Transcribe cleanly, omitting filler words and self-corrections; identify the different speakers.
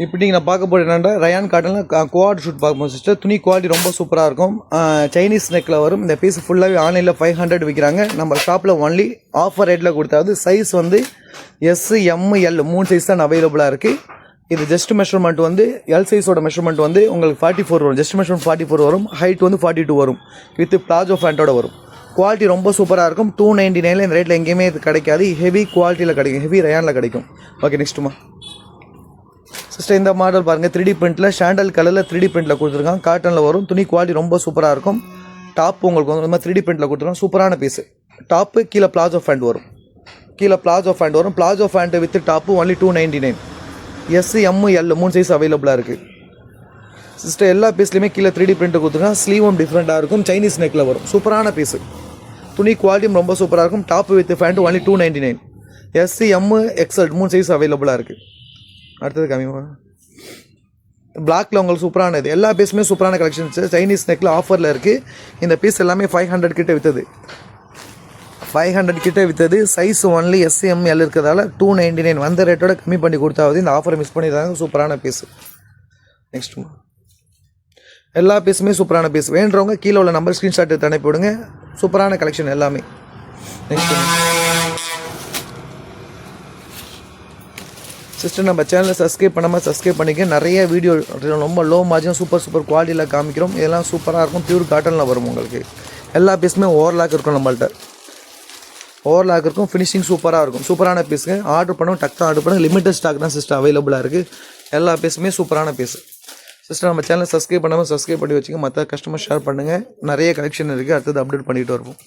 Speaker 1: இப்போ நீங்கள் நான் பார்க்க போகிறது என்னென்னா ரயான் காட்டனில் குவாட் ஷூட் பார்ப்போம் சிஸ்டர். துணி குவாலிட்டி ரொம்ப சூப்பராக இருக்கும். சைனீஸ் நெக்கில் வரும். இந்த பீஸ் ஃபுல்லாகவே ஆன்லைனில் 500 விற்கிறாங்க. நம்ம ஷாப்பில் ஒன்லி ஆஃபர் ரேட்டில் கொடுத்தாவது. சைஸ் வந்து எஸ், எம், எல் 3 சைஸ் தான் அவைலபிளாக இருக்குது. இது ஜஸ்ட் மெஷர்மெண்ட் வந்து எல் சைஸோட மெஷர்மெண்ட் வந்து உங்களுக்கு 44 வரும். ஜஸ்ட் மெஷர்மெண்ட் 44 வரும். ஹைட் வந்து 42 வரும். வித் பிளாஜோ ஃபேண்டோட வரும். குவாலிட்டி ரொம்ப சூப்பராக இருக்கும். 299 இந்த ரேட்டில் எங்கேயுமே இது கிடைக்காது. ஹெவி குவாலிட்டியில் கிடைக்கும். ஹெவி ரயானில் கிடைக்கும். ஓகே, நெக்ஸ்ட்டுமா சிஸ்டர் இந்த மாடல் பாருங்கள். 3D பிரிண்ட்டில் சாண்டல் கலரில் 3D பிரிண்ட்டில் கொடுத்துருக்காங்க. காட்டனில் வரும். துணி குவாலிட்டி ரொம்ப சூப்பராக இருக்கும். டாப் உங்களுக்கு வந்து இந்த மாதிரி 3D பிரிண்ட்டில் கொடுத்துருக்காங்க. சூப்பரான பீஸு. டாப்பு கீழே பிளாஜோ ஃபேண்ட் வரும். Palazzo pant with top only 299. S, M, L 3 size அவைலபிளாக இருக்குது சிஸ்டர். எல்லா பீஸ்லையுமே கீழே 3D பிரிண்ட் கொடுத்துருக்காங்க. ஸ்லீவும் டிஃப்ரெண்ட்டாக இருக்கும். சைனீஸ் நெக்கில் வரும். சூப்பரான பீஸு. துணி குவாலிட்டியும் ரொம்ப சூப்பராக இருக்கும். Top with pant only 299. S, M, XL 3 size அவைலபிளாக இருக்குது. அடுத்தது கம்மியாக பிளாக்ல உங்களுக்கு சூப்பரானது. எல்லா பீஸுமே சூப்பரான கலெக்ஷன்ஸ். சைனீஸ் நெக்கில் ஆஃபரில் இருக்குது. இந்த பீஸ் எல்லாமே 500 கிட்ட விற்றது. 500 கிட்ட விற்றது. Size only S, M, L இருக்கிறதால 299 வந்த ரேட்டோட கம்மி பண்ணி கொடுத்தாவது. இந்த ஆஃபரை மிஸ் பண்ணிடுறாங்க. சூப்பரான பீஸு. நெக்ஸ்ட் எல்லா பீஸுமே சூப்பரான பீஸ். வேண்டுறவங்க கீழே உள்ள நம்பர் ஸ்க்ரீன்ஷாட் எடுத்து அனுப்பி விடுங்க. சூப்பரான கலெக்ஷன் எல்லாமே. நெக்ஸ்ட் சிஸ்டர் நம்ம சேனலை சப்ஸ்கிரைப் பண்ணாமல் சப்ஸ்கிரைப் பண்ணிக்க. நிறைய வீடியோ ரொம்ப லோ மார்ஜின் சூப்பர் குவாலிட்டியில் காமிக்கிறோம். இதெல்லாம் சூப்பராக இருக்கும். பியூர் காட்டனில் வரும். உங்களுக்கு எல்லா பீஸுமே ஓவர்லாக் இருக்கும். நம்மள்ட்ட ஓவர்லாக் இருக்கும். ஃபினிஷிங் சூப்பராக இருக்கும். சூப்பரான பீஸுங்க. ஆர்டர் பண்ணுவோம். டக்கு ஆர்டர் பண்ணுங்க. லிமிட்டட் ஸ்டாக் தான் சிஸ்டர் அவைலபிளாக இருக்குது. எல்லா பீஸுமே சூப்பரான பீஸு சிஸ்டர். நம்ம சேனலை சப்ஸ்கிரைப் பண்ணாமல் சப்ஸ்கிரைப் பண்ணி வச்சுங்க. மற்ற கஸ்டமர் ஷேர் பண்ணுங்கள். நிறைய கலெக்ஷன் இருக்குது. அடுத்தது அப்டேட் பண்ணிகிட்டு வருவோம்.